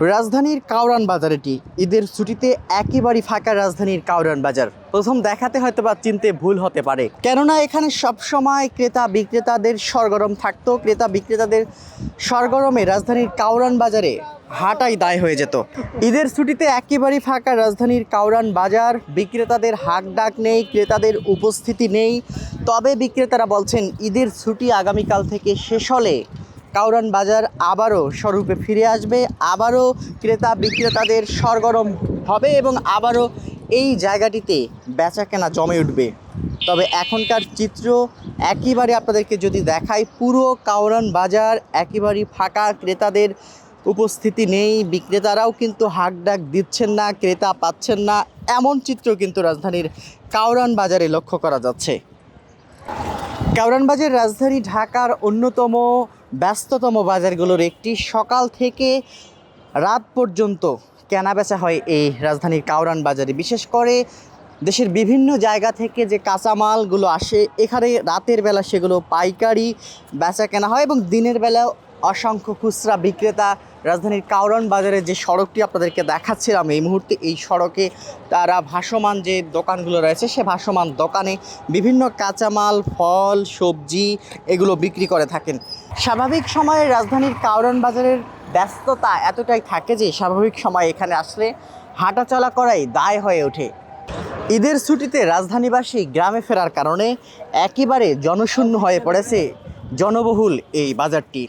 রাজধানীর কাউরান বাজারটি ঈদের ছুটিতে একেবারেই ফাঁকা রাজধানীর কাউরান বাজার। প্রথম দেখাতে হয়তো বা চিনতে ভুল হতে পারে, কেননা এখানে সবসময় ক্রেতা বিক্রেতাদের সরগরম থাকতো। ক্রেতা বিক্রেতাদের সরগরমে রাজধানীর কাউরান বাজারে হাঁটাই দায় হয়ে যেত। ঈদের ছুটিতে একেবারেই ফাঁকা রাজধানীর কাউরান বাজার। বিক্রেতাদের হাঁক ডাক নেই, ক্রেতাদের উপস্থিতি নেই। তবে বিক্রেতারা বলছেন ঈদের ছুটি আগামীকাল থেকে শেষ হলে কাউরান বাজার আবারও স্বরূপে ফিরে আসবে, আবারও ক্রেতা বিক্রেতাদের সরগরম হবে এবং আবারও এই জায়গাটিতে বেচাকেনা জমে উঠবে। তবে এখনকার চিত্র একেবারে আপনাদেরকে যদি দেখাই, পুরো কাউরান বাজার একেবারেই ফাঁকা, ক্রেতাদের উপস্থিতি নেই, বিক্রেতারাও কিন্তু হাঁক ডাক দিচ্ছেন না, ক্রেতা পাচ্ছেন না, এমন চিত্র কিন্তু রাজধানীর কাউরান বাজারে লক্ষ্য করা যাচ্ছে। কাউরান বাজার রাজধানী ঢাকার অন্যতম ব্যস্ততম বাজারগুলোর একটি। সকাল থেকে রাত পর্যন্ত কেনাবেচা হয় এই রাজধানীর কাউরান বাজারে। বিশেষ করে দেশের বিভিন্ন জায়গা থেকে যে কাঁচামালগুলো আসে এখানে রাতের বেলা সেগুলো পাইকারি বেচা কেনা হয় এবং দিনের বেলাও অসংখ্য খুচরা বিক্রেতা রাজধানীর কাউরান বাজারের যে সড়কটি আপনাদেরকে দেখাচ্ছিলাম এই মুহূর্তে, এই সড়কে তারা ভাসমান যে দোকানগুলো রয়েছে সে ভাসমান দোকানে বিভিন্ন কাঁচামাল, ফল, সবজি এগুলো বিক্রি করে থাকেন। স্বাভাবিক সময়ে রাজধানীর কাউরান বাজারের ব্যস্ততা এতটাই থাকে যে স্বাভাবিক সময় এখানে আসলে হাঁটাচলা করাই দায় হয়ে ওঠে। ঈদের ছুটিতে রাজধানীবাসী গ্রামে ফেরার কারণে একেবারে জনশূন্য হয়ে পড়েছে জনবহুল এই বাজারটি।